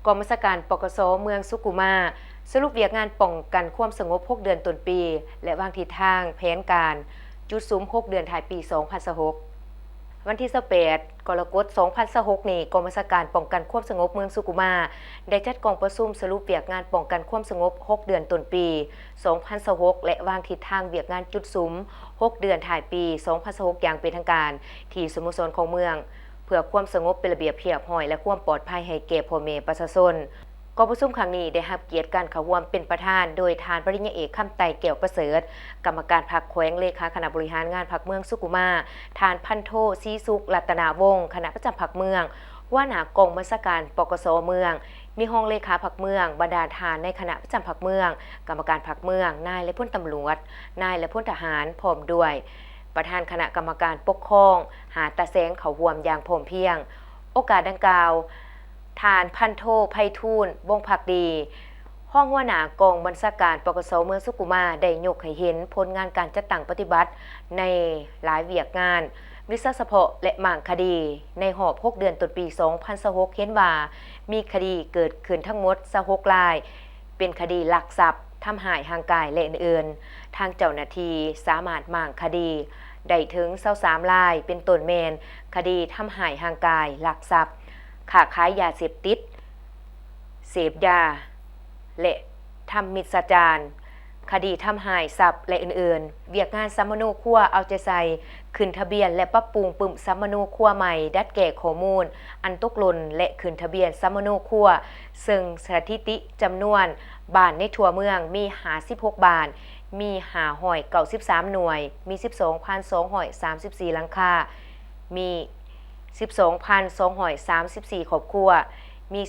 กองบัญชาการปกสเมืองสุกุมาสรุปเวียกงานป้องกันความสงบ6เดือนต้นปี และวางทิศทางแผนการจุดซุ้ม6เดือนท้ายปี2026วันที่28กรกฎาคม2026นี้กองบัญชาการป้องกันความสงบเมืองสุกุมาได้จัดกองประชุมสรุปเวียกงานป้องกันความสงบ6เดือนต้นปี2026และวางทิศทางเวียกงานจุดซุ้ม6เดือนท้ายปี2026อย่างเป็นทางการที่สโมสรของเมืองเพื่อความสงบเป็นระเบียบเรียบร้อยและความปลอดภัยให้แก่พ่อแม่ประชาชนกองประชุมครั้งนี้ได้รับเกียรติการเข้าร่วมเป็นประธานโดยทานปริญญาเอกคำไต่แก้วประเสริฐกรรมการพรรคแขวงเลขาคณะบริหารงานพรรคเมืองสุกุมาทานพันโทศรีสุขรัตนาวงศ์คณะประจำพรรคเมืองว่าหน้ากองบัญชาการปกสเมืองมีห้องเลขาพรรคเมืองบรรดาทานในคณะประจำพรรคเมืองกรรมการพรรคเมืองนายและพลตำรวจนายและพลทหารพร้อมด้วยประธานคณะกรรมการปกครองหาตาแสงเขาร่วมอย่างพร้อมเพรียงโอกาสดังกล่าวทานพันโทไพฑูรย์วงศ์ภักดีห้องหัวหน้ากองบัญชาการปกสเมืองสุกุมาได้ยกให้เห็นผลงานการจัดตั้งปฏิบัติในหลายเวียกงานวิสาเฉพาะและหม่างคดีในหอบ6เดือนต้นปี2026เห็นว่ามีคดีเกิดขึ้นทั้งหมด26รายเป็นคดีลักทรัพย์ทำหายห่างกายและอื่นๆทางเจ้าหน้าที่สามารถหม่างคดีได้ถึง23รายเป็นต้นแมนคดีทำหายห่างกายลักทรัพย์ค้าขายยาเสพติดเสพยาและทำมิจฉาจารคดีทำหายทรัพย์และอื่นๆเวียกงานสัมมโนครัวเอาใจใส่ขึ้นทะเบียนและปรับปรุงปึ้มสัมมโนครัวใหม่ดัดแก้ข้อมูลอันตกหล่นและขึ้นทะเบียนสัมมโนครัวซึ่งสถิติจำนวนบ้านในทั่วเมืองมี56บ้านมี593หน่วยมี 12,234 หลังคามี 12,234 ครอบครัวมี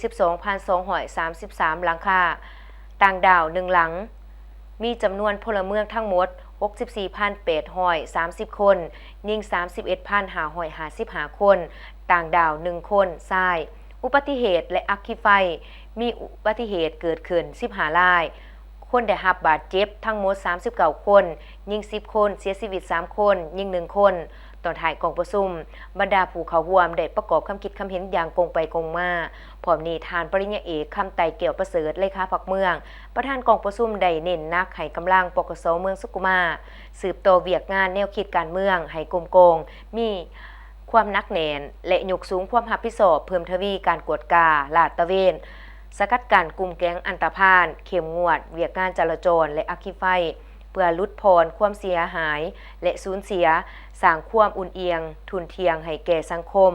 12,233 หลังคาต่างดาว1หลังมีจำนวนพลเมืองทั้งหมด 64,830 คนหญิง 31,555 คนต่างดาว1คนชายอุบัติเหตุและอัคคีไฟมีอุบัติเหตุเกิดขึ้น15รายคนได้รับบาดเจ็บทั้งหมด39คนหญิง10คนเสียชีวิต3คนหญิง1คนตอนท้ายกองประชุมบรรดาผู้เข้าร่วมได้ประกอบคำคิดคำเห็นอย่างกงไปกงมาพร้อมนี้ทานปริญญาเอกคำไต่แก้วประเสริฐเลขาพรรคเมืองประธานกองประชุมได้เน้นนักให้กำลังปกสเมืองสุกุมาสืบต่อเวียกงานแนวคิดการเมืองให้กลมโกงมีความหนักแน่นและยกสูงความรับผิดชอบเพิ่มทวีการกวดกาลาดตระเวนสกัดกั้นกลุ่มแก๊งอันตพาลเข้มงวดเวียกงานจราจรและอัคคีไฟเพื่อลดพรความเสียหายและสูญเสียสร้างความอุ่นเอียงทุนเทียงให้แก่สังคม